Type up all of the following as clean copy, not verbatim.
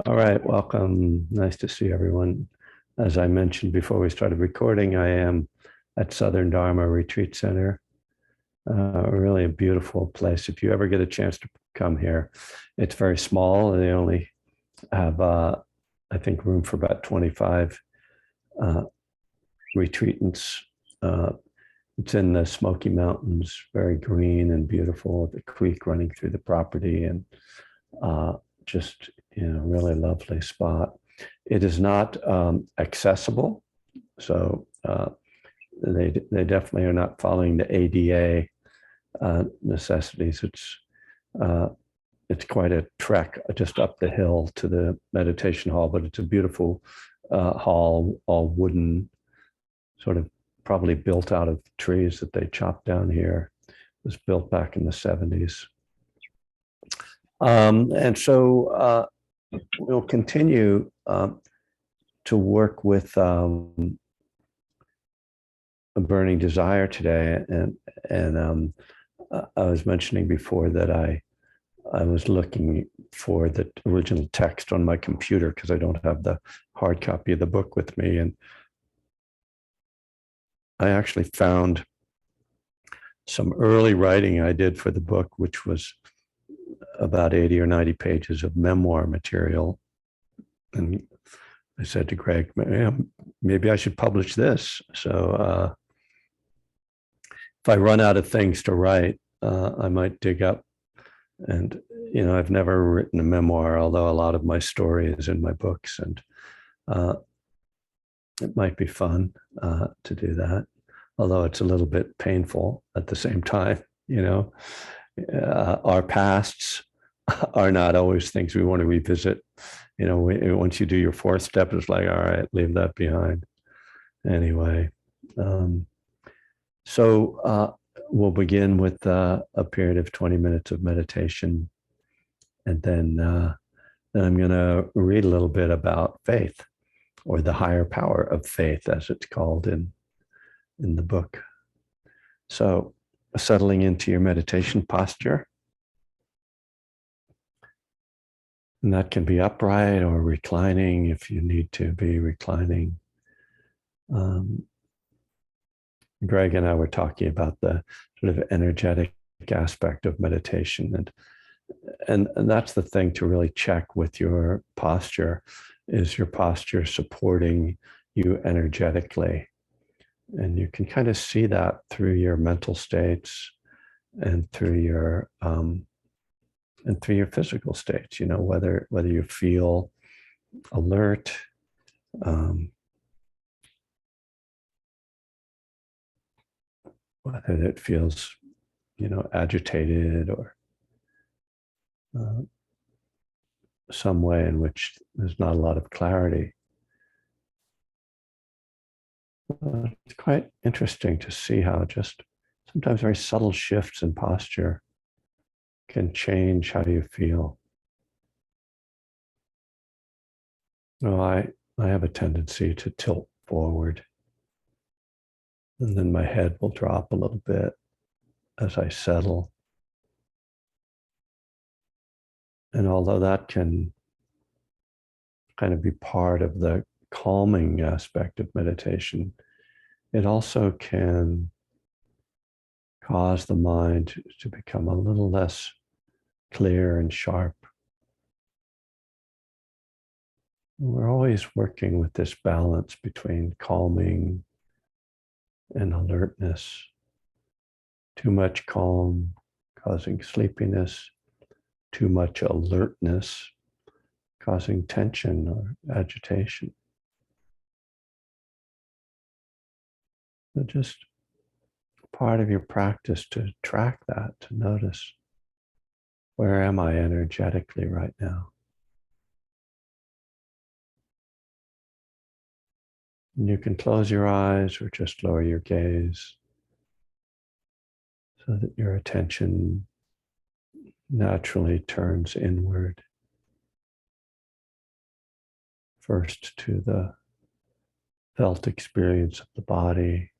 All right, welcome. Nice to see everyone. As I mentioned before we started recording, I am at Southern Dharma Retreat Center. Really a beautiful place. If you ever get a chance to come here, it's very small. They only have, I think, room for about 25 uh, retreatants. Uh, it's in the Smoky Mountains, very green and beautiful. The creek running through the property, and uh, just really lovely spot. It is not accessible, so they definitely are not following the ADA necessities. Uh, it's quite a trek just up the hill to the meditation hall, but it's a beautiful hall, all wooden, sort of probably built out of trees that they chopped down here. It was built back in the 70s. And so we'll continue to work with a burning desire today. And I was mentioning before that I was looking for the original text on my computer because I don't have the hard copy of the book with me. And I actually found some early writing I did for the book, which was about 80 or 90 pages of memoir material. And I said to Greg, maybe I should publish this. So if I run out of things to write, I might dig up. And, I've never written a memoir, although a lot of my story is in my books. And it might be fun to do that, although it's a little bit painful at the same time. Our pasts are not always things we want to revisit. Once you do your fourth step, it's like, all right, leave that behind. Anyway, so we'll begin with a period of 20 minutes of meditation. And then I'm going to read a little bit about faith, or the higher power of faith, as it's called in the book. So settling into your meditation posture. And that can be upright or reclining if you need to be reclining. Greg and I were talking about the sort of energetic aspect of meditation. And that's the thing to really check with your posture. Is your posture supporting you energetically? And you can kind of see that through your mental states and through your physical states. Whether you feel alert, whether it feels agitated, or some way in which there's not a lot of clarity. It's quite interesting to see how just sometimes very subtle shifts in posture can change how you feel. I have a tendency to tilt forward, and then my head will drop a little bit as I settle. And although that can kind of be part of the calming aspect of meditation, it also can cause the mind to become a little less clear and sharp. We're always working with this balance between calming and alertness. Too much calm causing sleepiness, too much alertness causing tension or agitation. So just part of your practice to track that, to notice, where am I energetically right now? And you can close your eyes or just lower your gaze so that your attention naturally turns inward. First to the felt experience of the body,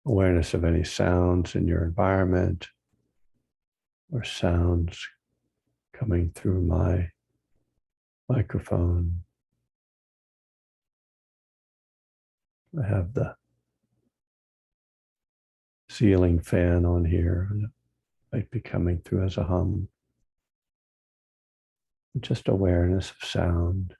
awareness of any sounds in your environment or sounds coming through my microphone. I have the ceiling fan on here, and it might be coming through as a hum. Just awareness of sound.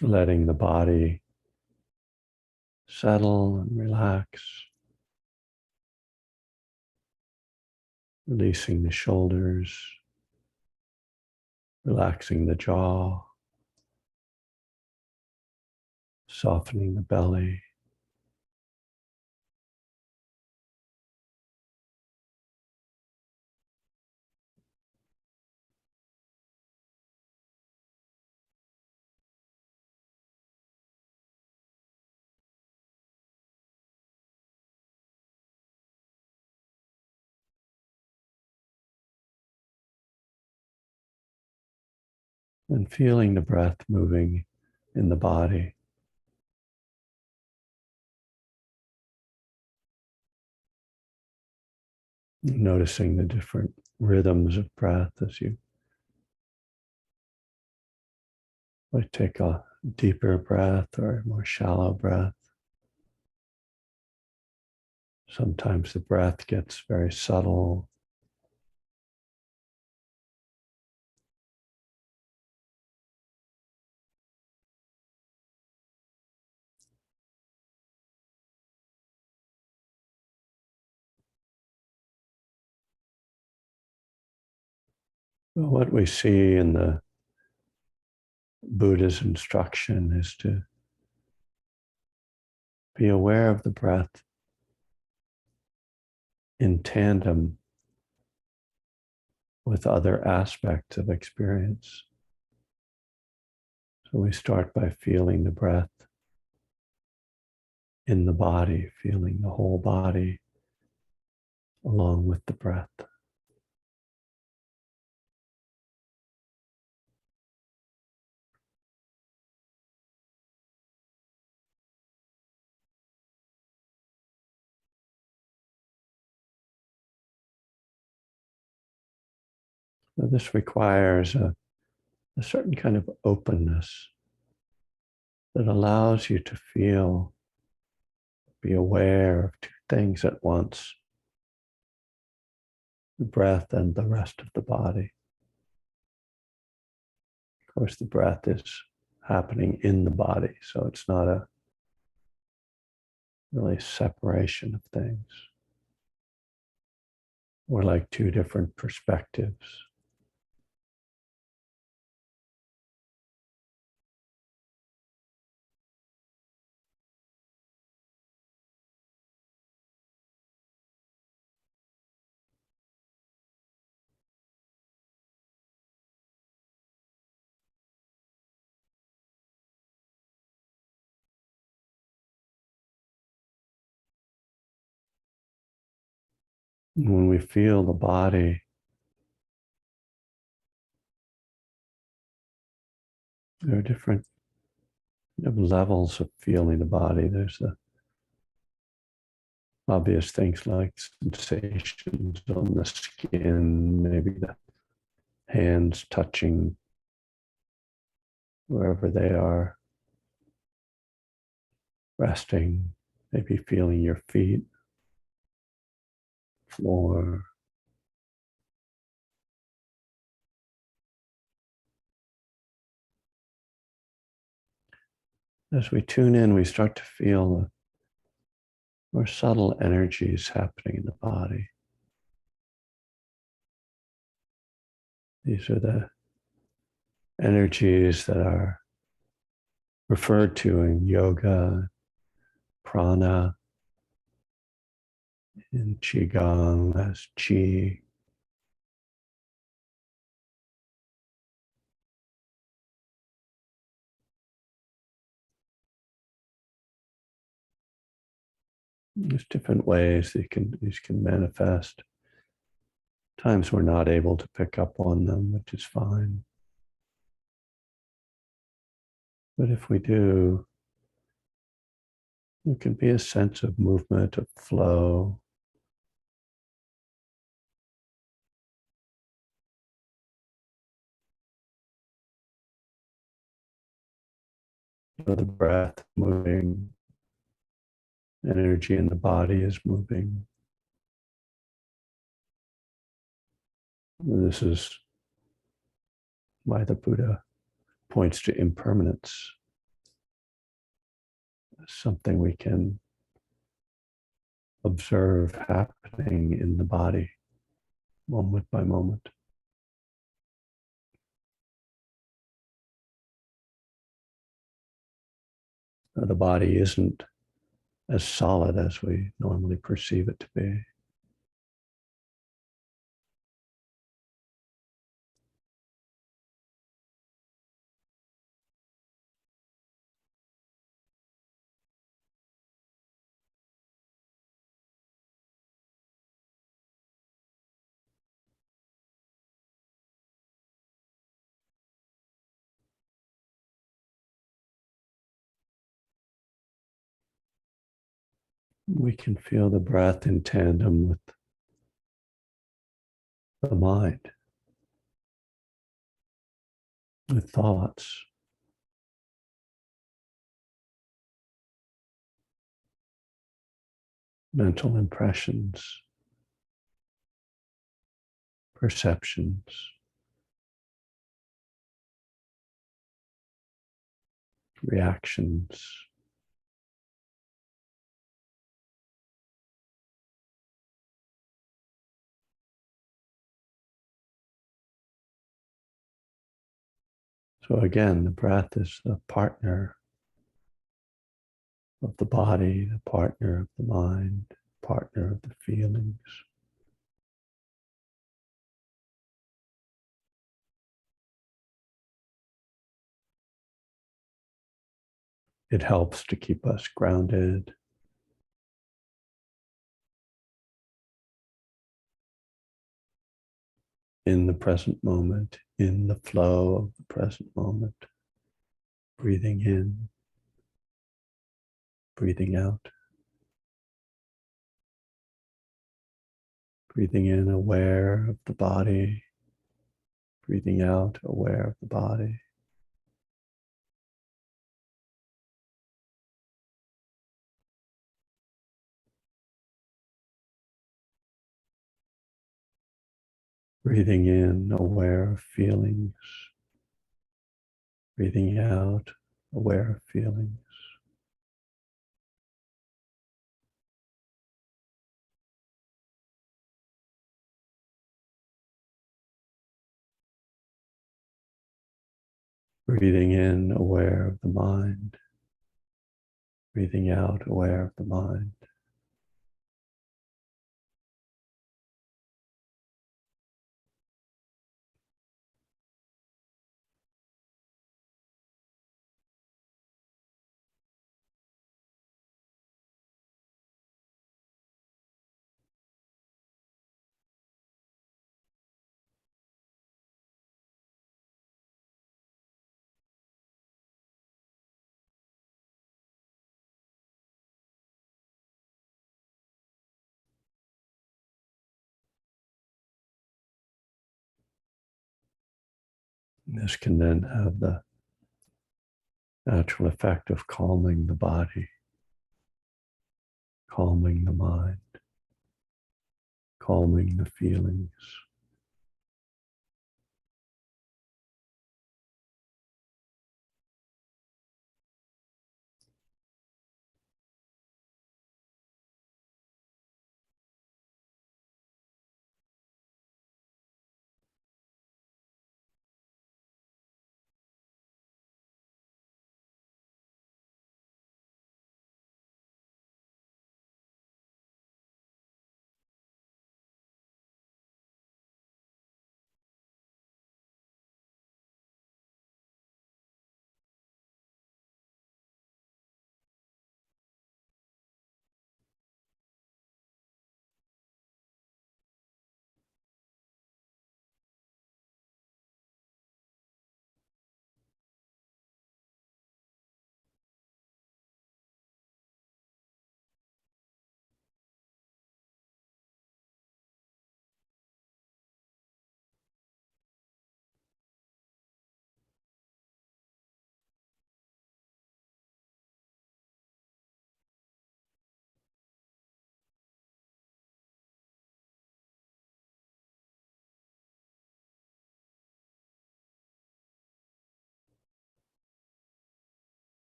Letting the body settle and relax. Releasing the shoulders. Relaxing the jaw. Softening the belly. And feeling the breath moving in the body. Noticing the different rhythms of breath as you might take a deeper breath or a more shallow breath. Sometimes the breath gets very subtle. What we see in the Buddha's instruction is to be aware of the breath in tandem with other aspects of experience. So we start by feeling the breath in the body, feeling the whole body along with the breath. So this requires a certain kind of openness that allows you to feel, be aware of two things at once, the breath and the rest of the body. Of course, the breath is happening in the body, so it's not a really separation of things. We're like two different perspectives. When we feel the body, there are different levels of feeling the body. There's the obvious things like sensations on the skin, maybe the hands touching wherever they are, resting, maybe feeling your feet, floor. As we tune in, we start to feel the more subtle energies happening in the body. These are the energies that are referred to in yoga, prana, in qigong as qi. There's different ways these can manifest. Times we're not able to pick up on them, which is fine. But if we do, there can be a sense of movement, of flow. The breath moving, energy in the body is moving. This is why the Buddha points to impermanence as something we can observe happening in the body moment by moment. The body isn't as solid as we normally perceive it to be. We can feel the breath in tandem with the mind, with thoughts. Mental impressions, perceptions, reactions. So again, the breath is the partner of the body, the partner of the mind, partner of the feelings. It helps to keep us grounded, in the present moment, in the flow of the present moment, breathing in, breathing out, breathing in aware of the body, breathing out aware of the body. Breathing in aware of feelings, breathing out aware of feelings. Breathing in aware of the mind, breathing out aware of the mind. This can then have the natural effect of calming the body, calming the mind, calming the feelings.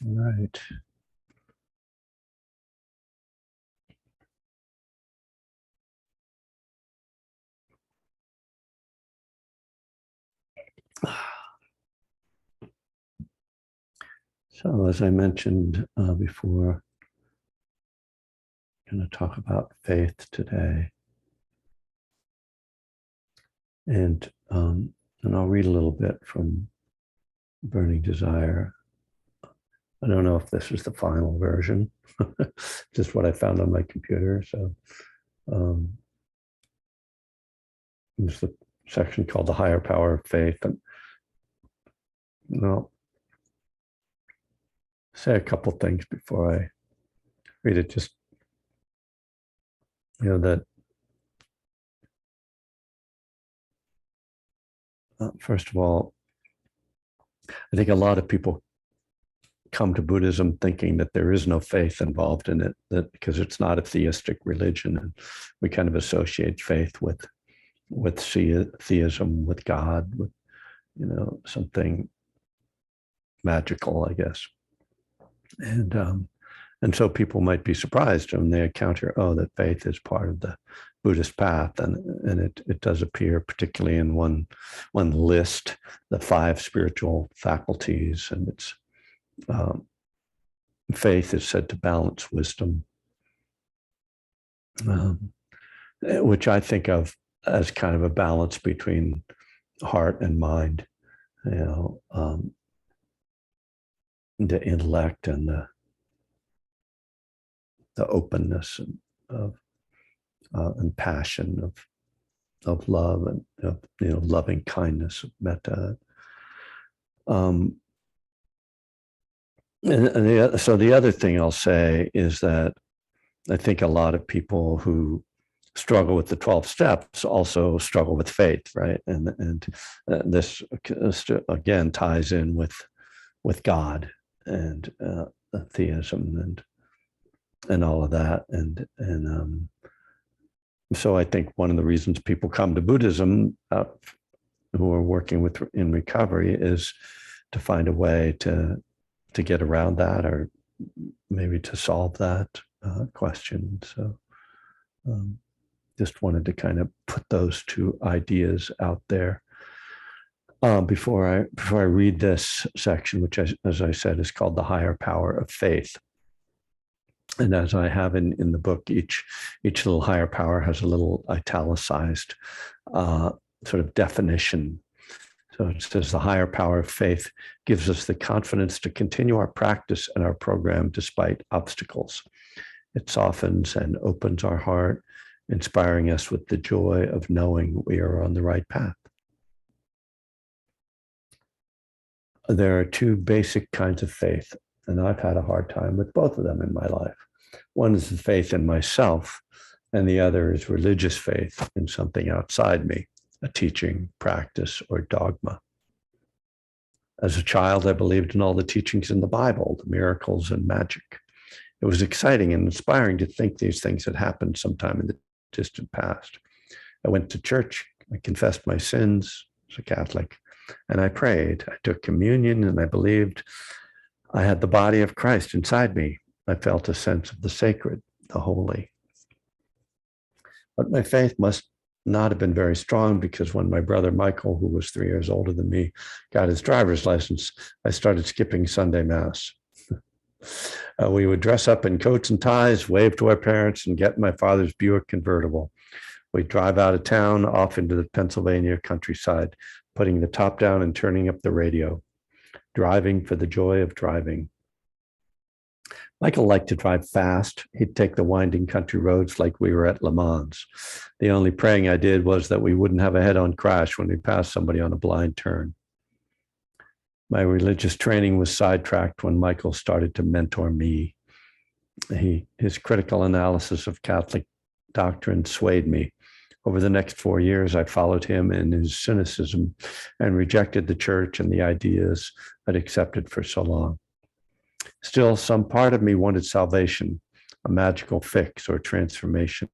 Right. So as I mentioned before, I'm going to talk about faith today. And I'll read a little bit from Burning Desire. I don't know if this is the final version, just what I found on my computer. So there's the section called The Higher Power of Faith. And I'll say a couple things before I read it. Just, that first of all, I think a lot of people come to Buddhism thinking that there is no faith involved in it, that because it's not a theistic religion, and we kind of associate faith with theism, with God, with something magical, I guess. And so people might be surprised when they encounter, that faith is part of the Buddhist path, and it does appear, particularly in one list, the 5 spiritual faculties, and it's faith is said to balance wisdom, which I think of as kind of a balance between heart and mind, the intellect and the openness and passion of love and loving kindness, metta. So the other thing I'll say is that I think a lot of people who struggle with the 12 steps also struggle with faith, right? And this again ties in with God and theism and all of that, and so I think one of the reasons people come to Buddhism who are working in recovery is to find a way to get around that, or maybe to solve that question. So just wanted to kind of put those 2 ideas out there before I read this section, which, as I said, is called The Higher Power of Faith. And as I have in the book, each little higher power has a little italicized sort of definition. So it says the higher power of faith gives us the confidence to continue our practice and our program despite obstacles. It softens and opens our heart, inspiring us with the joy of knowing we are on the right path. There are 2 basic kinds of faith, and I've had a hard time with both of them in my life. One is the faith in myself, and the other is religious faith in something outside me, a teaching, practice, or dogma. As a child, I believed in all the teachings in the Bible, the miracles and magic. It was exciting and inspiring to think these things had happened sometime in the distant past. I went to church, I confessed my sins as a Catholic, and I prayed. I took communion, and I believed I had the body of Christ inside me. I felt a sense of the sacred, the holy. But my faith must not have been very strong, because when my brother Michael, who was 3 years older than me, got his driver's license, I started skipping Sunday Mass. We would dress up in coats and ties, wave to our parents, and get in my father's Buick convertible. We'd drive out of town, off into the Pennsylvania countryside, putting the top down and turning up the radio, driving for the joy of driving. Michael liked to drive fast. He'd take the winding country roads like we were at Le Mans. The only praying I did was that we wouldn't have a head-on crash when we passed somebody on a blind turn. My religious training was sidetracked when Michael started to mentor me. His critical analysis of Catholic doctrine swayed me. Over the next 4 years, I followed him in his cynicism and rejected the church and the ideas I'd accepted for so long. Still, some part of me wanted salvation, a magical fix or transformation.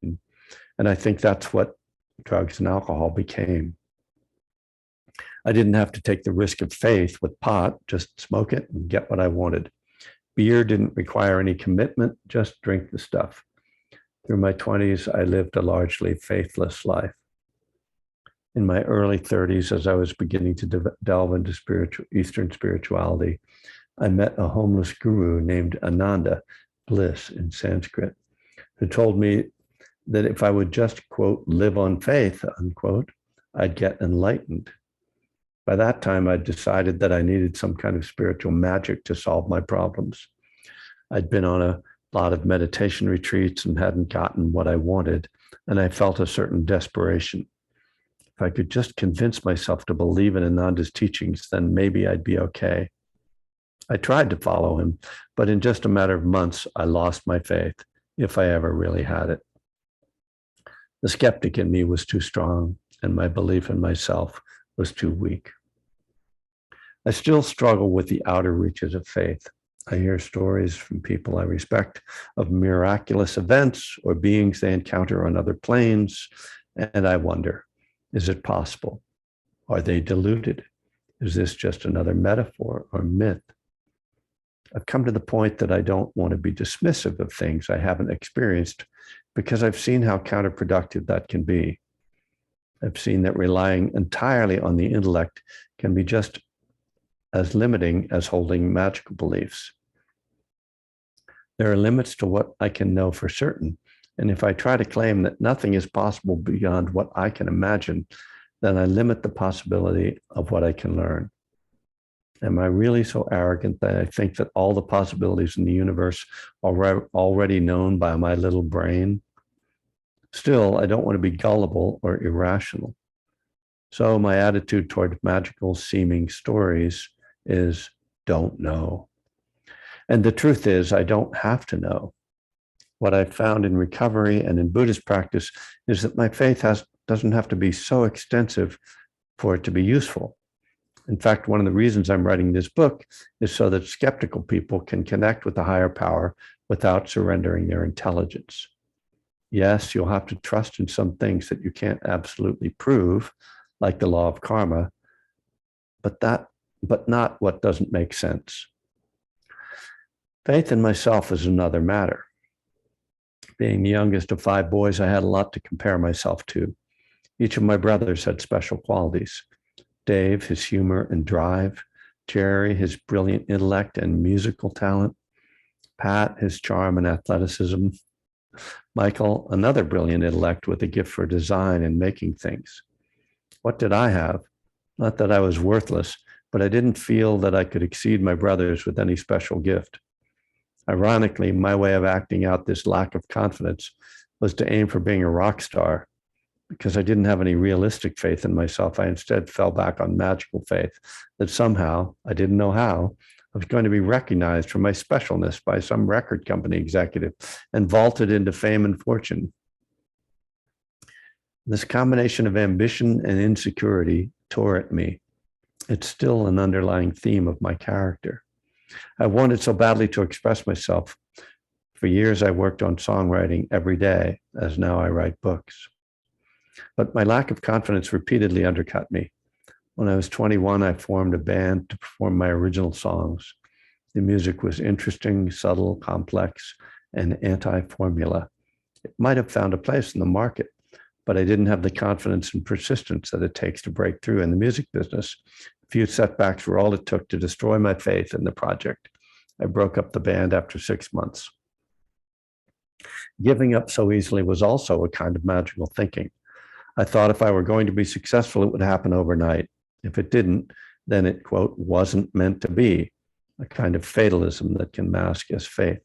And I think that's what drugs and alcohol became. I didn't have to take the risk of faith with pot, just smoke it and get what I wanted. Beer didn't require any commitment, just drink the stuff. Through my 20s, I lived a largely faithless life. In my early 30s, as I was beginning to delve into Eastern spirituality, I met a homeless guru named Ananda, bliss in Sanskrit, who told me that if I would just, quote, live on faith, unquote, I'd get enlightened. By that time, I'd decided that I needed some kind of spiritual magic to solve my problems. I'd been on a lot of meditation retreats and hadn't gotten what I wanted, and I felt a certain desperation. If I could just convince myself to believe in Ananda's teachings, then maybe I'd be okay. I tried to follow him, but in just a matter of months, I lost my faith, if I ever really had it. The skeptic in me was too strong, and my belief in myself was too weak. I still struggle with the outer reaches of faith. I hear stories from people I respect of miraculous events or beings they encounter on other planes, and I wonder, is it possible? Are they deluded? Is this just another metaphor or myth? I've come to the point that I don't want to be dismissive of things I haven't experienced because I've seen how counterproductive that can be. I've seen that relying entirely on the intellect can be just as limiting as holding magical beliefs. There are limits to what I can know for certain, and if I try to claim that nothing is possible beyond what I can imagine, then I limit the possibility of what I can learn. Am I really so arrogant that I think that all the possibilities in the universe are already known by my little brain? Still, I don't want to be gullible or irrational. So my attitude toward magical seeming stories is don't know. And the truth is, I don't have to know. What I've found in recovery and in Buddhist practice is that my faith doesn't have to be so extensive for it to be useful. In fact, one of the reasons I'm writing this book is so that skeptical people can connect with the higher power without surrendering their intelligence. Yes, you'll have to trust in some things that you can't absolutely prove, like the law of karma, but not what doesn't make sense. Faith in myself is another matter. Being the youngest of 5 boys, I had a lot to compare myself to. Each of my brothers had special qualities. Dave, his humor and drive. Jerry, his brilliant intellect and musical talent. Pat, his charm and athleticism. Michael, another brilliant intellect with a gift for design and making things. What did I have? Not that I was worthless, but I didn't feel that I could exceed my brothers with any special gift. Ironically, my way of acting out this lack of confidence was to aim for being a rock star. Because I didn't have any realistic faith in myself, I instead fell back on magical faith that somehow, I didn't know how, I was going to be recognized for my specialness by some record company executive and vaulted into fame and fortune. This combination of ambition and insecurity tore at me. It's still an underlying theme of my character. I wanted so badly to express myself. For years, I worked on songwriting every day, as now I write books. But my lack of confidence repeatedly undercut me. When I was 21, I formed a band to perform my original songs. The music was interesting, subtle, complex, and anti-formula. It might have found a place in the market, but I didn't have the confidence and persistence that it takes to break through in the music business. A few setbacks were all it took to destroy my faith in the project. I broke up the band after 6 months. Giving up so easily was also a kind of magical thinking. I thought if I were going to be successful, it would happen overnight. If it didn't, then it, quote, wasn't meant to be, a kind of fatalism that can mask as faith,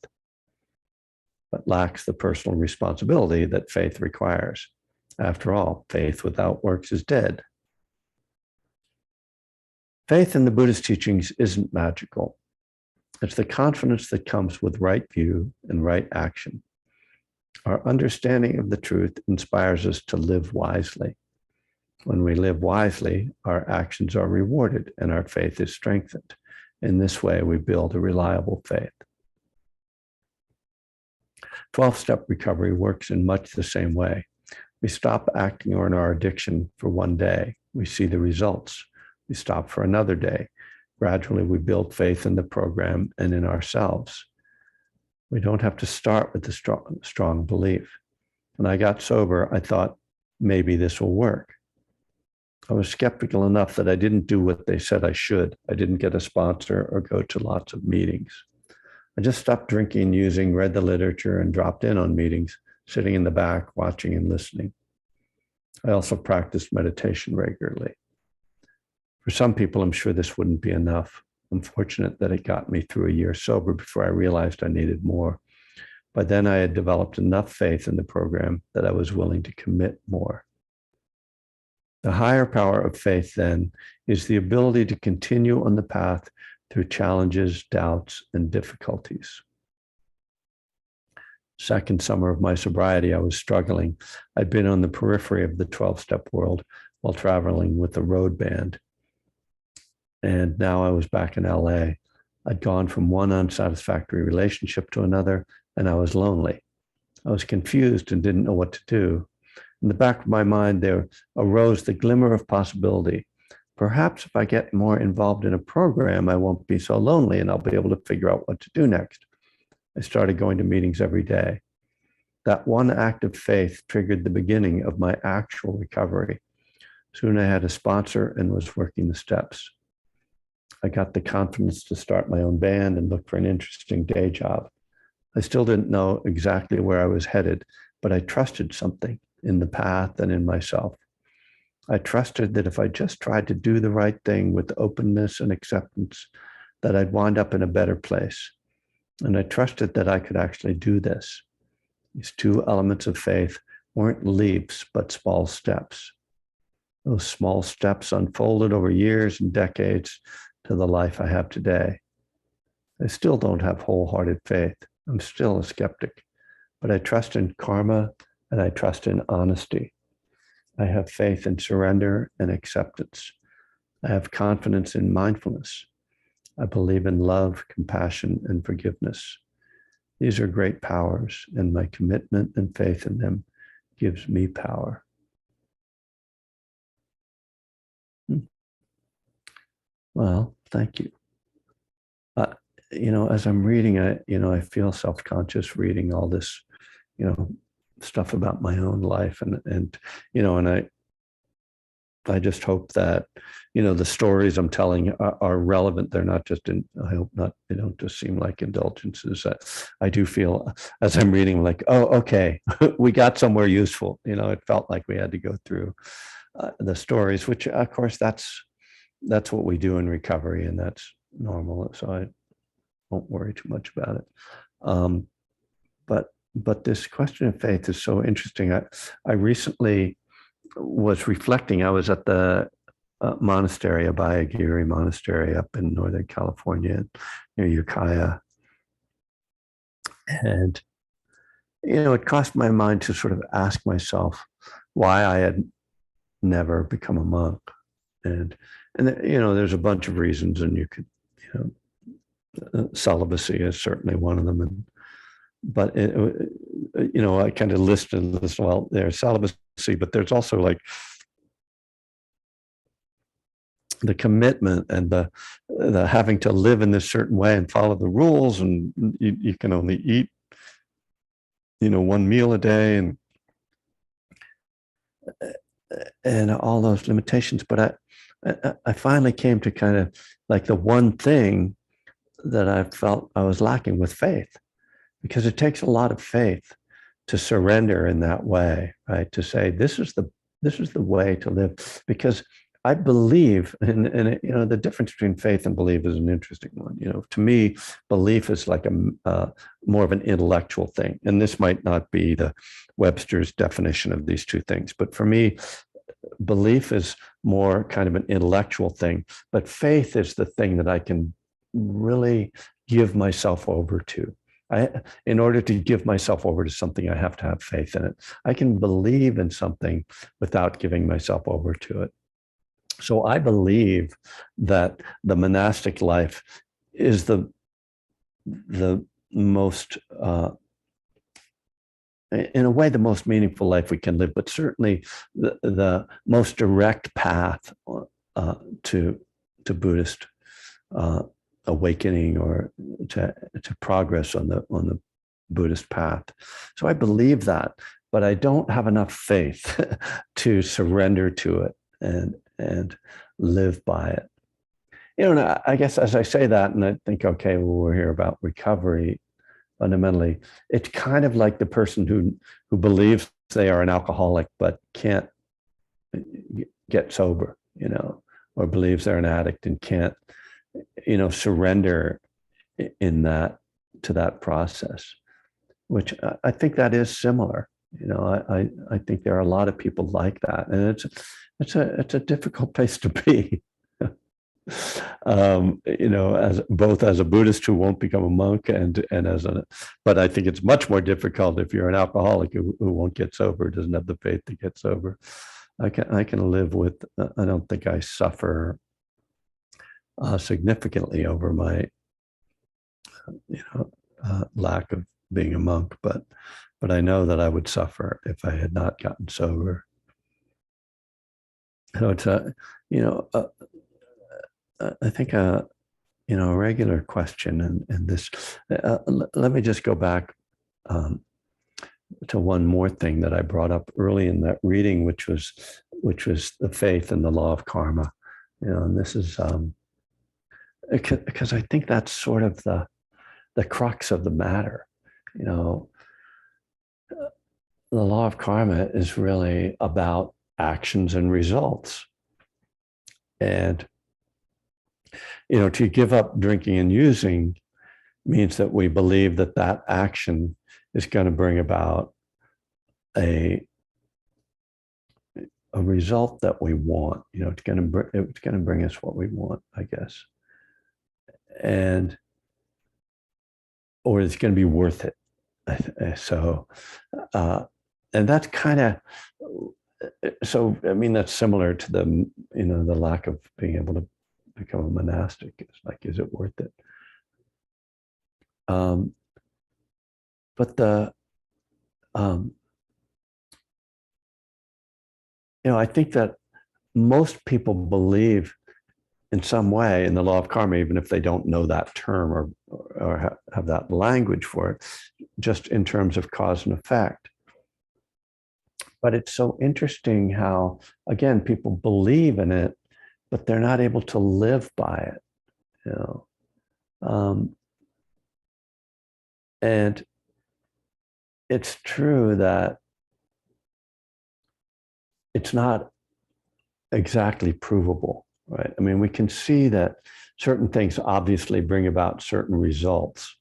but lacks the personal responsibility that faith requires. After all, faith without works is dead. Faith in the Buddhist teachings isn't magical. It's the confidence that comes with right view and right action. Our understanding of the truth inspires us to live wisely. When we live wisely, our actions are rewarded and our faith is strengthened. In this way, we build a reliable faith. 12-step recovery works in much the same way. We stop acting on our addiction for one day. We see the results. We stop for another day. gradually we build faith in the program and in ourselves. We don't have to start with the strong belief. When I got sober, I thought maybe this will work. I was skeptical enough that I didn't do what they said I should. I didn't get a sponsor or go to lots of meetings. I just stopped drinking, using, read the literature, and dropped in on meetings, sitting in the back, watching and listening. I also practiced meditation regularly. For some people, I'm sure this wouldn't be enough. I'm fortunate that it got me through a year sober before I realized I needed more. By then, I had developed enough faith in the program that I was willing to commit more. The higher power of faith, then, is the ability to continue on the path through challenges, doubts, and difficulties. Second summer of my sobriety, I was struggling. I'd been on the periphery of the 12-step world while traveling with the road band. And now I was back in LA. I'd gone from one unsatisfactory relationship to another, and I was lonely. I was confused and didn't know what to do. In the back of my mind, there arose the glimmer of possibility. Perhaps if I get more involved in a program, I won't be so lonely and I'll be able to figure out what to do next. I started going to meetings every day. That one act of faith triggered the beginning of my actual recovery. Soon I had a sponsor and was working the steps. I got the confidence to start my own band and look for an interesting day job. I still didn't know exactly where I was headed, but I trusted something in the path and in myself. I trusted that if I just tried to do the right thing with openness and acceptance, that I'd wind up in a better place. And I trusted that I could actually do this. These two elements of faith weren't leaps, but small steps. Those small steps unfolded over years and decades to the life I have today. I still don't have wholehearted faith. I'm still a skeptic, but I trust in karma and I trust in honesty. I have faith in surrender and acceptance. I have confidence in mindfulness. I believe in love, compassion, and forgiveness. These are great powers, and my commitment and faith in them gives me power. Well, thank you. As I'm reading, I feel self-conscious reading all this, stuff about my own life, and I just hope that, the stories I'm telling are relevant. They're not just I hope not, they don't just seem like indulgences. I do feel as I'm reading like, oh, okay, we got somewhere useful. It felt like we had to go through the stories, which of course that's what we do in recovery, and that's normal. So I won't worry too much about it. But this question of faith is so interesting. I recently was reflecting. I was at the monastery, Abhayagiri Monastery up in Northern California near Ukiah. And, it crossed my mind to sort of ask myself why I had never become a monk. And there's a bunch of reasons, and you could, celibacy is certainly one of them. But I kind of listed this. Well, there's celibacy, but there's also like the commitment and the having to live in this certain way and follow the rules, and you can only eat, one meal a day, and all those limitations. But I finally came to kind of like the one thing that I felt I was lacking with faith, because it takes a lot of faith to surrender in that way, right? To say, this is the way to live, because I believe, and the difference between faith and belief is an interesting one. To me, belief is like a more of an intellectual thing, and this might not be the Webster's definition of these two things, but for me, belief is more kind of an intellectual thing, but faith is the thing that I can really give myself over to. In order to give myself over to something, I have to have faith in it. I can believe in something without giving myself over to it. So I believe that the monastic life is the most, in a way, the most meaningful life we can live, but certainly the most direct path to Buddhist awakening or to progress on the Buddhist path. So I believe that, but I don't have enough faith to surrender to it and live by it. And I guess as I say that, and I think, okay, well, we're here about recovery. Fundamentally, it's kind of like the person who believes they are an alcoholic but can't get sober, or believes they're an addict and can't, surrender in that to that process, which I think that is similar. I think there are a lot of people like that, and it's a difficult place to be. As both as a Buddhist who won't become a monk but I think it's much more difficult if you're an alcoholic who won't get sober, doesn't have the faith to get sober. I can live with. I don't think I suffer significantly over my, lack of being a monk, but I know that I would suffer if I had not gotten sober. So it's I think a regular question, and this. Let me just go back to one more thing that I brought up early in that reading, which was the faith in the law of karma. And this is because I think that's sort of the crux of the matter. The law of karma is really about actions and results. And, to give up drinking and using means that we believe that action is going to bring about a result that we want. It's going to bring us what we want, I guess. Or it's going to be worth it. So, and that's kind of, so, I mean, that's similar to the lack of being able to become a monastic. It's like, is it worth it? But I think that most people believe in some way in the law of karma, even if they don't know that term or have that language for it, just in terms of cause and effect. But it's so interesting how, again, people believe in it, but they're not able to live by it, and it's true that it's not exactly provable, right? I mean, we can see that certain things obviously bring about certain results,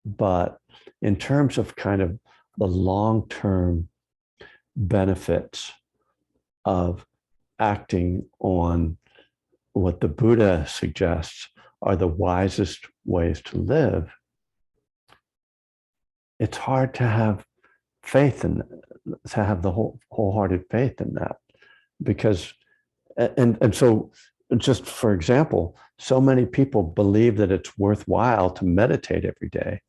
but in terms of kind of the long-term benefits of acting on what the Buddha suggests are the wisest ways to live, it's hard to have faith in, to have the wholehearted faith in that, because, and so just for example, so many people believe that it's worthwhile to meditate every day,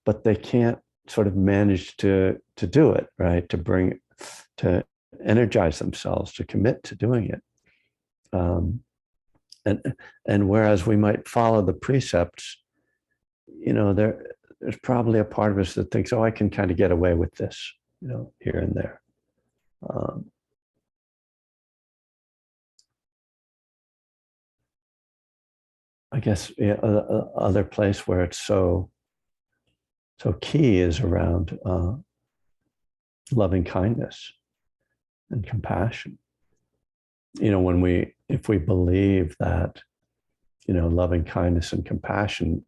but they can't sort of manage to do it, right? To energize themselves, to commit to doing it. And whereas we might follow the precepts, there's probably a part of us that thinks, oh, I can kind of get away with this, here and there. I guess other place where it's so key is around loving kindness and compassion. If we believe that, loving kindness and compassion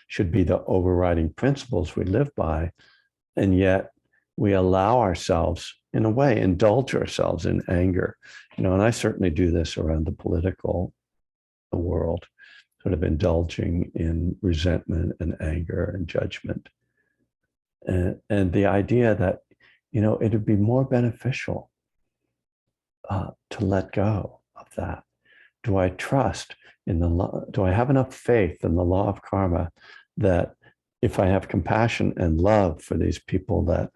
should be the overriding principles we live by, and yet we allow ourselves, in a way, indulge ourselves in anger. And I certainly do this around the political world, sort of indulging in resentment and anger and judgment. And the idea that, it would be more beneficial to let go of that. Do I trust in the law? Do I have enough faith in the law of karma that if I have compassion and love for these people that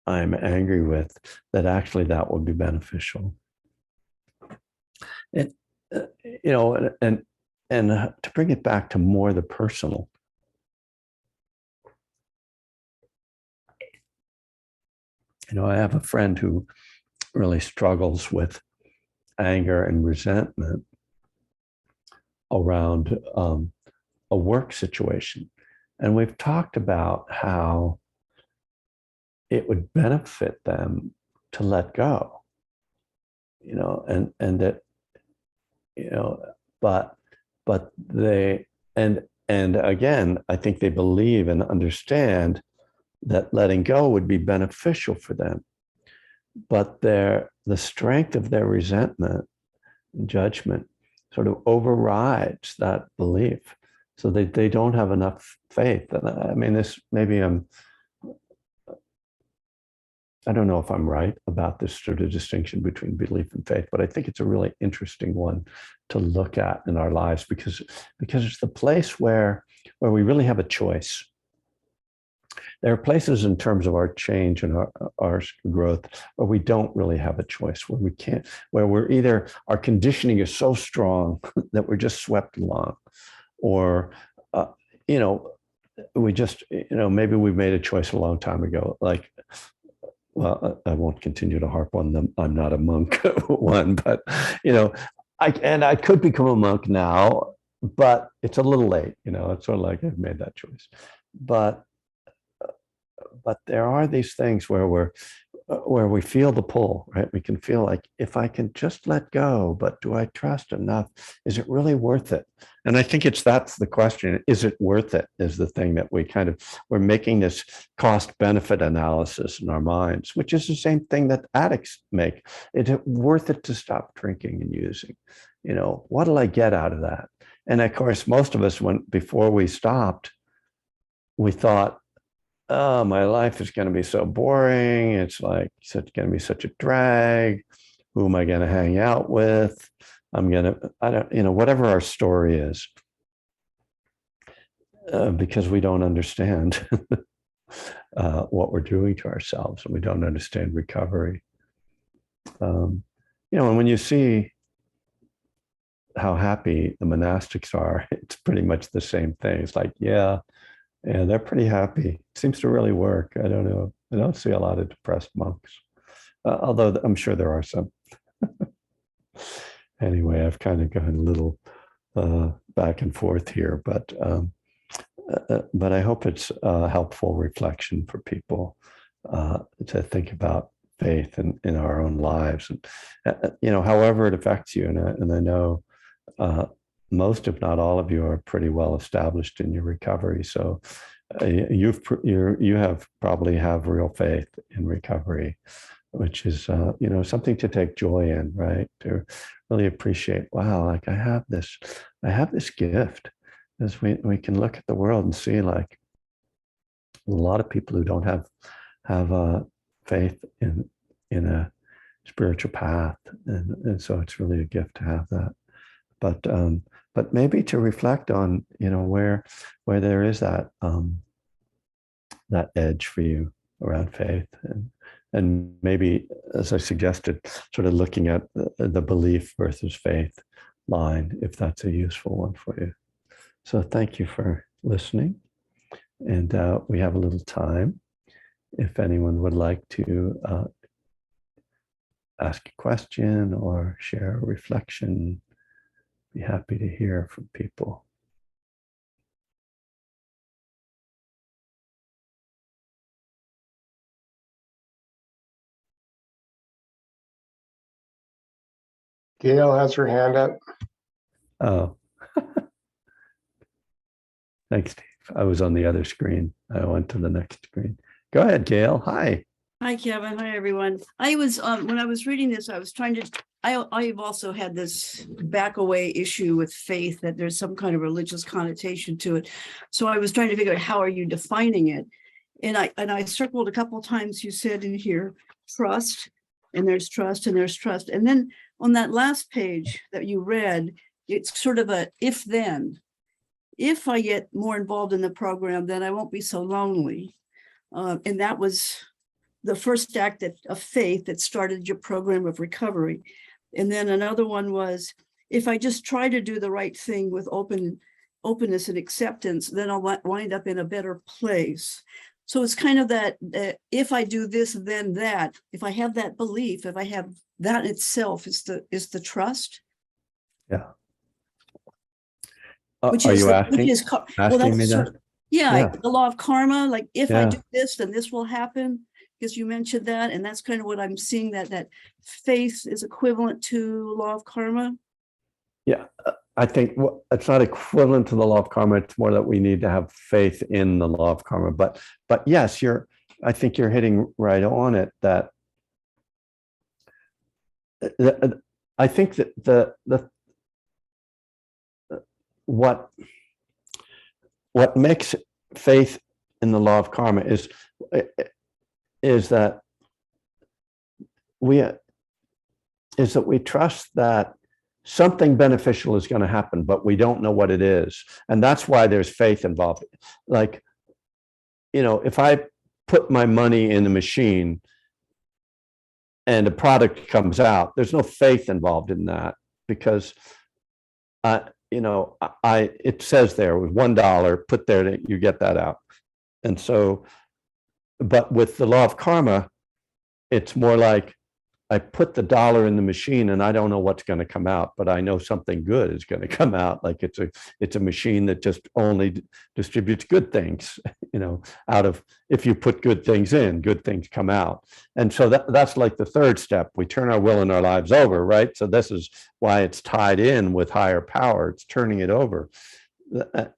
I'm angry with, that actually that will be beneficial? and to bring it back to more the personal. I have a friend who really struggles with anger and resentment around a work situation. And we've talked about how it would benefit them to let go, and that, but they, and again, I think they believe and understand that letting go would be beneficial for them. But the strength of their resentment and judgment sort of overrides that belief. So they don't have enough faith. And I mean, this, maybe I don't know if I'm right about this sort of distinction between belief and faith, but I think it's a really interesting one to look at in our lives, because it's the place where we really have a choice. There are places in terms of our change and our growth where we don't really have a choice, where we can't, where we're either, our conditioning is so strong that we're just swept along, or, we just, maybe we made a choice a long time ago. Like, well, I won't continue to harp on them. I'm not a monk one, but, I could become a monk now, but it's a little late, it's sort of like I've made that choice. But there are these things where we feel the pull, right? We can feel like, if I can just let go, but do I trust enough? Is it really worth it? And I think that's the question. Is it worth it? Is the thing that we're making this cost benefit analysis in our minds, which is the same thing that addicts make. Is it worth it to stop drinking and using? What'll I get out of that? And of course, most of us, before we stopped, we thought, oh, my life is going to be so boring. It's going to be such a drag. Who am I going to hang out with? Whatever our story is, because we don't understand what we're doing to ourselves, and we don't understand recovery. And when you see how happy the monastics are, it's pretty much the same thing. It's like, yeah, they're pretty happy. It seems to really work. I don't know. I don't see a lot of depressed monks, although I'm sure there are some. Anyway, I've kind of gone a little back and forth here, but I hope it's a helpful reflection for people to think about faith in our own lives, and however it affects you. And I know most, if not all of you, are pretty well established in your recovery. So you probably have real faith in recovery, which is something to take joy in, right? To really appreciate, wow, like I have this gift. As we can look at the world and see, like, a lot of people who don't have faith in a spiritual path, and so it's really a gift to have that. But maybe to reflect on, where there is that edge for you around faith, and maybe, as I suggested, sort of looking at the belief versus faith line, if that's a useful one for you. So thank you for listening, and we have a little time. If anyone would like to ask a question or share a reflection, be happy to hear from people. Gail has her hand up. Oh, thanks, Steve. I was on the other screen. I went to the next screen. Go ahead, Gail. Hi. Hi, Kevin. Hi, everyone. I was, when I was reading this, I was trying to, I've also had this back away issue with faith, that there's some kind of religious connotation to it. So I was trying to figure out, how are you defining it? And I circled a couple of times. You said in here, trust, and there's trust, and there's trust. And then on that last page that you read, it's sort of a if then. If I get more involved in the program, then I won't be so lonely. And that was the first act of faith that started your program of recovery. And then another one was, if I just try to do the right thing with openness and acceptance, then I'll wind up in a better place. So it's kind of that, if I do this, then that, if I have that belief, if I have that itself is the trust. Yeah. Which Are is, you which asking, is, well, asking me that's, that? yeah, Yeah. the law of karma, like if I Yeah. do this, then this will happen. Because you mentioned that, and that's kind of what I'm seeing, that faith is equivalent to law of karma. Yeah, I think it's not equivalent to the law of karma. It's more that we need to have faith in the law of karma. But yes, I think you're hitting right on it. That I think that the what makes faith in the law of karma is that we trust that something beneficial is going to happen, but we don't know what it is. And that's why there's faith involved. Like, if I put my money in the machine and a product comes out, there's no faith involved in that, because, it says there with $1 put there that you get that out. And so, but with the law of karma, it's more like, I put the dollar in the machine and I don't know what's going to come out, but I know something good is going to come out. Like it's a machine that just only distributes good things, out of, if you put good things in, good things come out. And so that's like the third step. We turn our will and our lives over, right? So this is why it's tied in with higher power. It's turning it over.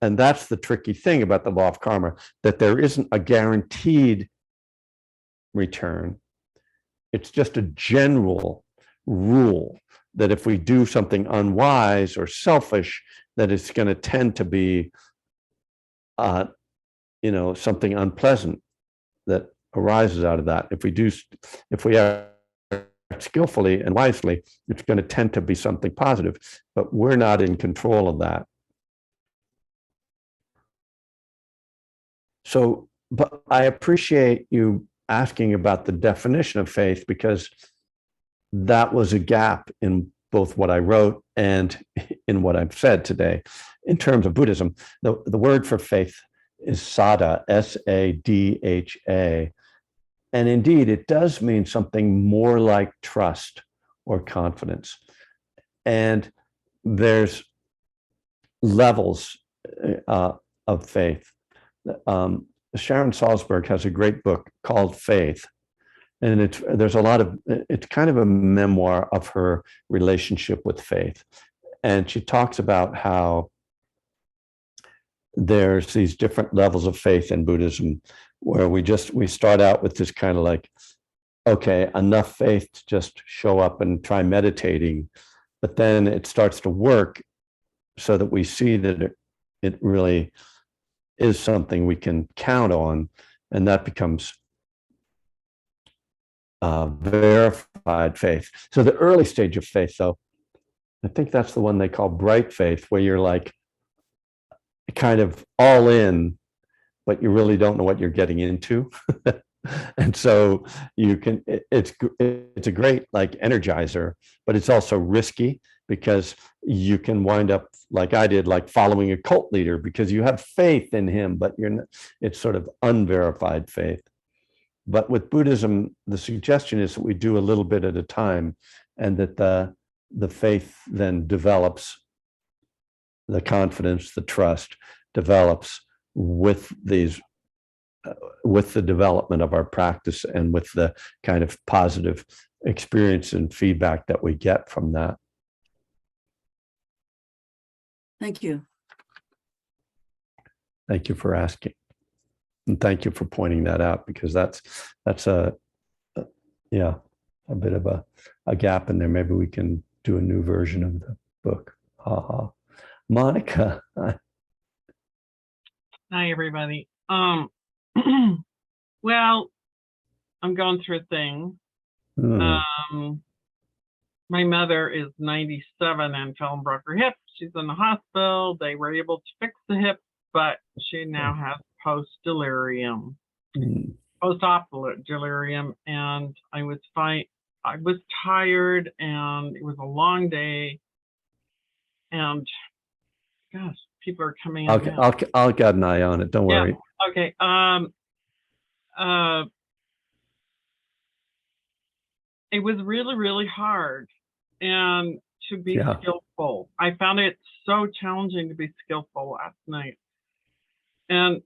And that's the tricky thing about the law of karma, that there isn't a guaranteed return. It's just a general rule that if we do something unwise or selfish, that it's going to tend to be, something unpleasant that arises out of that. If we act skillfully and wisely, it's going to tend to be something positive, but we're not in control of that. So, but I appreciate you asking about the definition of faith, because that was a gap in both what I wrote and in what I've said today. In terms of Buddhism, the word for faith is sada, S-A-D-H-A. And indeed, it does mean something more like trust or confidence. And there's levels of faith. Sharon Salzberg has a great book called Faith, and it's kind of a memoir of her relationship with faith. And she talks about how there's these different levels of faith in Buddhism, where we start out with this kind of like, okay, enough faith to just show up and try meditating, but then it starts to work so that we see that it really is something we can count on, and that becomes verified faith. So the early stage of faith, though, I think that's the one they call bright faith, where you're like kind of all in, but you really don't know what you're getting into. And so it's a great like energizer, but it's also risky, because you can wind up like I did, like following a cult leader because you have faith in him, but it's sort of unverified faith. But with Buddhism, the suggestion is that we do a little bit at a time, and that the faith then develops, the confidence, the trust develops with the development of our practice and with the kind of positive experience and feedback that we get from that. Thank you. Thank you for asking. And thank you for pointing that out, because that's a bit of a gap in there. Maybe we can do a new version of the book. Ha. Monica. Hi, everybody. Well, I'm going through a thing. My mother is 97 and fell and broke her hip. She's in the hospital. They were able to fix the hip, but she now has post-delirium, post-op delirium. And I was tired, and it was a long day. And gosh, people are coming in. now. I'll get an eye on it. Don't Yeah. worry. Okay. It was really, really hard and to be Yeah. skillful. I found it so challenging to be skillful last night. And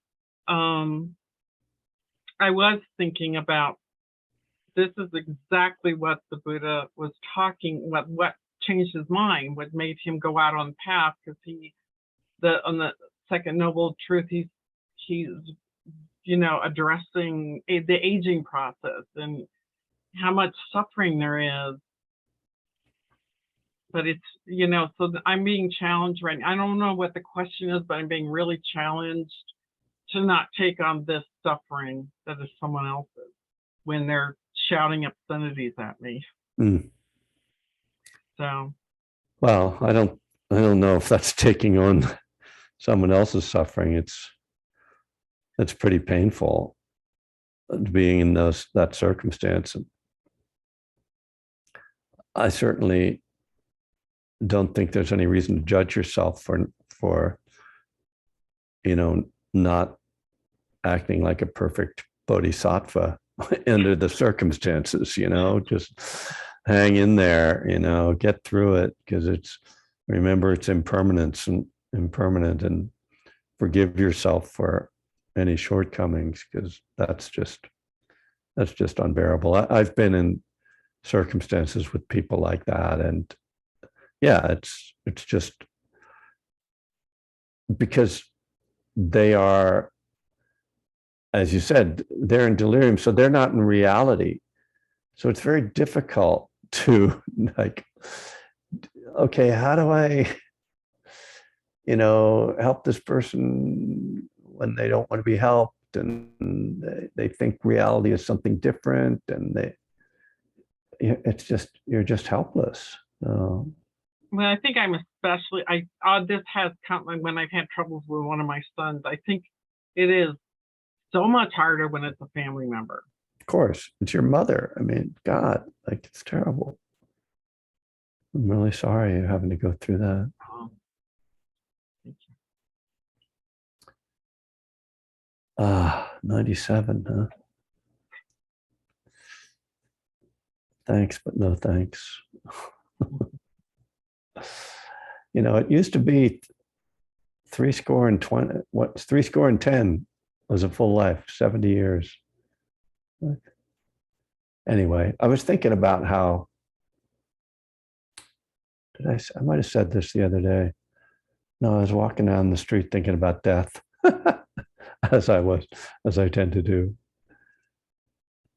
I was thinking about, this is exactly what the Buddha was talking, what changed his mind, what made him go out on the path, because on the second noble truth, he's addressing the aging process and how much suffering there is. But it's, so I'm being challenged right now. I don't know what the question is, but I'm being really challenged to not take on this suffering that is someone else's when they're shouting obscenities at me. Mm. So, Well, I don't know if that's taking on someone else's suffering. It's pretty painful being in that circumstance. I certainly don't think there's any reason to judge yourself for not acting like a perfect bodhisattva under the circumstances. Just hang in there, get through it, because remember it's impermanent and forgive yourself for any shortcomings, because that's just unbearable. I've been in circumstances with people like that, and yeah, it's just because they are, as you said, they're in delirium, so they're not in reality. So it's very difficult to okay, how do I help this person when they don't want to be helped, and they think reality is something different, and you're just helpless. Well, I think I'm especially, this has come when I've had troubles with one of my sons. I think it is so much harder when it's a family member. Of course, it's your mother. I mean, God, it's terrible. I'm really sorry you're having to go through that. Thank you. 97, huh? Thanks, but no thanks. It used to be 70 was a full life, 70 years. Anyway, I was thinking about how, I might have said this the other day. No, I was walking down the street thinking about death, as I tend to do.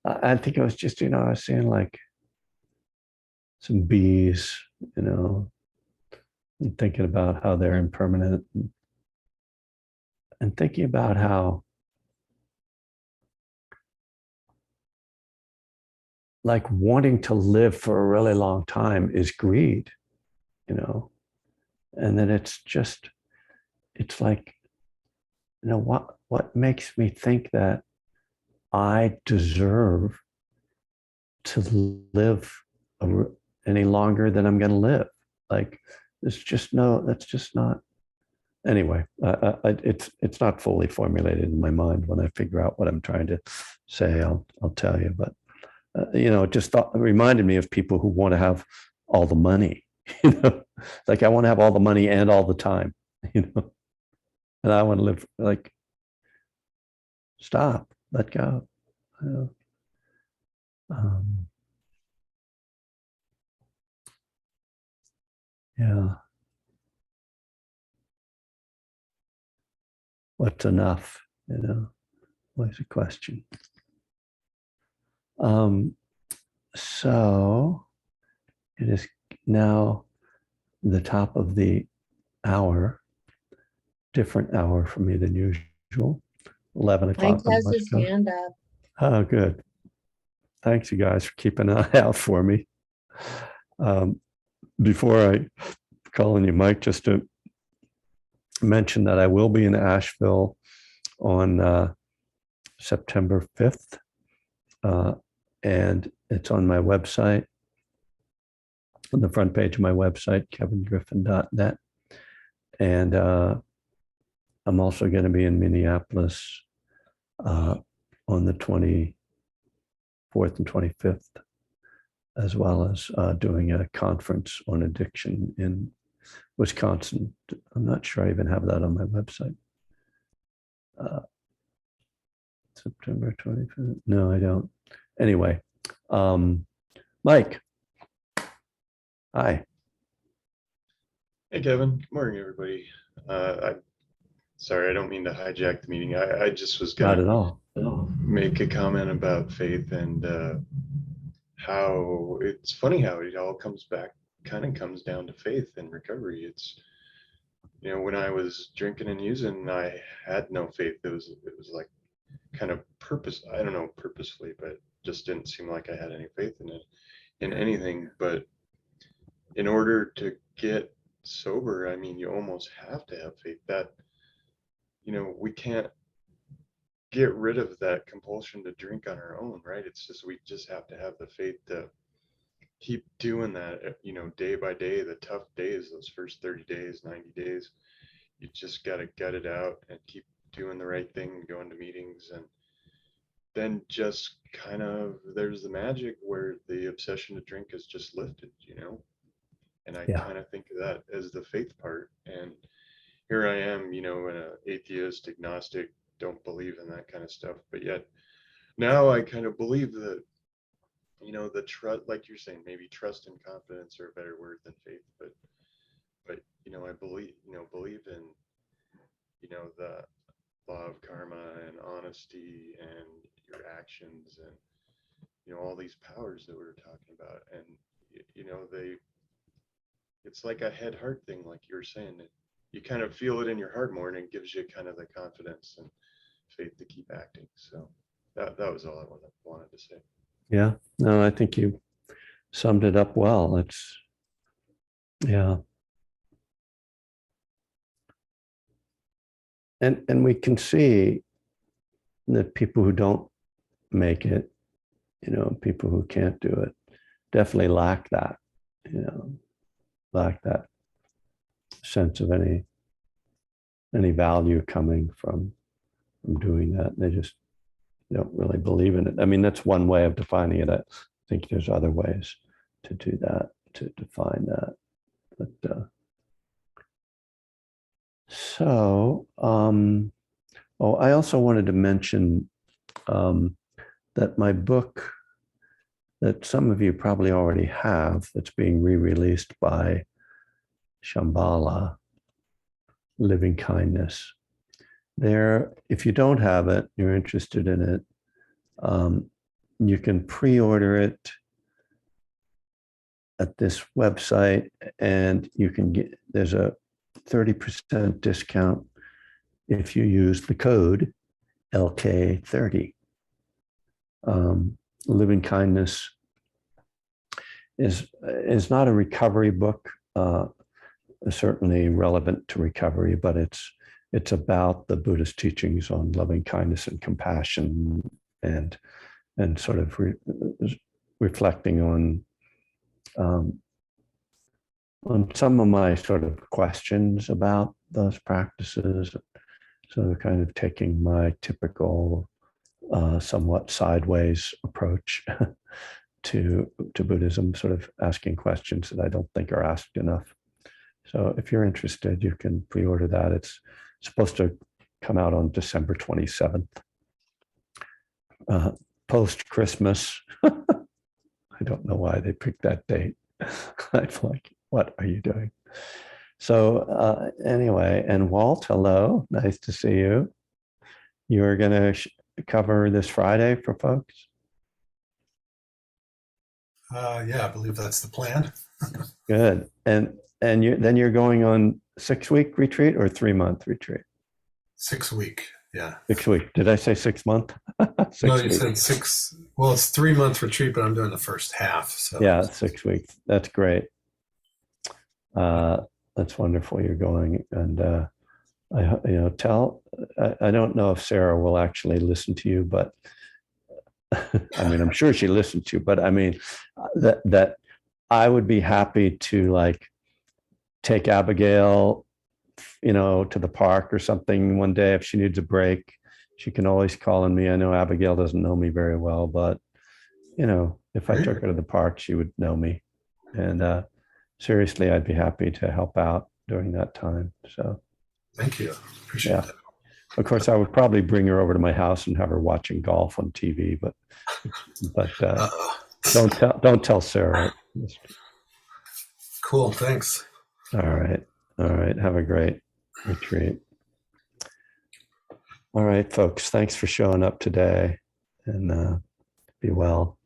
I think it was just, I was seeing some bees, and thinking about how they're impermanent, and thinking about how wanting to live for a really long time is greed, and then it's what makes me think that I deserve to live any longer than I'm going to live. That's just not. Anyway, it's not fully formulated in my mind. When I figure out what I'm trying to say, I'll tell you. But it reminded me of people who want to have all the money. I want to have all the money and all the time. And I want to live stop, let go. Yeah. What's enough? Always a question. So it is now the top of the hour, different hour for me than usual. 11 o'clock. Mike has his hand up. Oh, good. Thanks, you guys, for keeping an eye out for me. Before I call on you, Mike, just to mention that I will be in Asheville on September 5th. And it's on my website, on the front page of my website, kevingriffin.net. And I'm also going to be in Minneapolis on the 24th and 25th, as well as doing a conference on addiction in Wisconsin. I'm not sure I even have that on my website. September 25th. No, I don't. Anyway, Mike. Hi. Hey, Kevin. Good morning, everybody. Sorry, I don't mean to hijack the meeting. I just was Not going at all. to make a comment about faith and how it's funny how it all comes back, kind of comes down to faith and recovery. It's, when I was drinking and using, I had no faith. It was like kind of I don't know, purposefully, but just didn't seem like I had any faith in anything. But in order to get sober, I mean, you almost have to have faith that, we can't get rid of that compulsion to drink on our own, right? It's just, we just have to have the faith to keep doing that, day by day, the tough days, those first 30 days, 90 days, you just got to gut it out and keep doing the right thing and going to meetings. And then just kind of, there's the magic where the obsession to drink is just lifted, and I kind of think of that as the faith part. And here I am, an atheist, agnostic, don't believe in that kind of stuff. But yet now I kind of believe that, the trust, like you're saying, maybe trust and confidence are a better word than faith. But I believe in, the law of karma and honesty and your actions and, all these powers that we were talking about. And, it's like a head heart thing, like you were saying, that you kind of feel it in your heart more, and it gives you kind of the confidence and faith to keep acting. So that was all I wanted to say. Yeah, no, I think you summed it up well. It's, yeah. And we can see that people who don't make it, people who can't do it, definitely lack that, lack that sense of any value coming from doing that. They just don't really believe in it. I mean, that's one way of defining it. I think there's other ways to do that, to define that. But I also wanted to mention that my book that some of you probably already have, that's being re-released by Shambhala, Living Kindness. There, if you don't have it, you're interested in it, you can pre-order it at this website, and you can get, there's a 30% discount if you use the code LK30. Living Kindness is not a recovery book, certainly relevant to recovery, but it's about the Buddhist teachings on loving kindness and compassion, and sort of reflecting on some of my sort of questions about those practices. So kind of taking my typical somewhat sideways approach to Buddhism, sort of asking questions that I don't think are asked enough. So if you're interested, you can pre-order that. It's supposed to come out on December 27th, post-Christmas. I don't know why they picked that date. I'm like, what are you doing? So anyway, and Walt, hello, nice to see you. You're going to cover this Friday for folks? Yeah, I believe that's the plan. Good. And then you're going on 6-week retreat or 3-month retreat? 6 week. Yeah. 6 week. Did I say 6 month? No, you said 6. Well, it's 3-month retreat, but I'm doing the first half. So yeah, 6 weeks. That's great. That's wonderful. You're going, and I don't know if Sarah will actually listen to you, but I mean, I'm sure she listens to you, but I mean, that I would be happy to like take Abigail to the park or something one day, if she needs a break, she can always call on me. I know Abigail doesn't know me very well, but if I took her to the park, she would know me. And seriously, I'd be happy to help out during that time. So, Thank you. Appreciate yeah. that. Of course, I would probably bring her over to my house and have her watching golf on TV, but don't tell Sarah. Cool. Thanks. All right. Have a great retreat. All right, folks. Thanks for showing up today, and be well.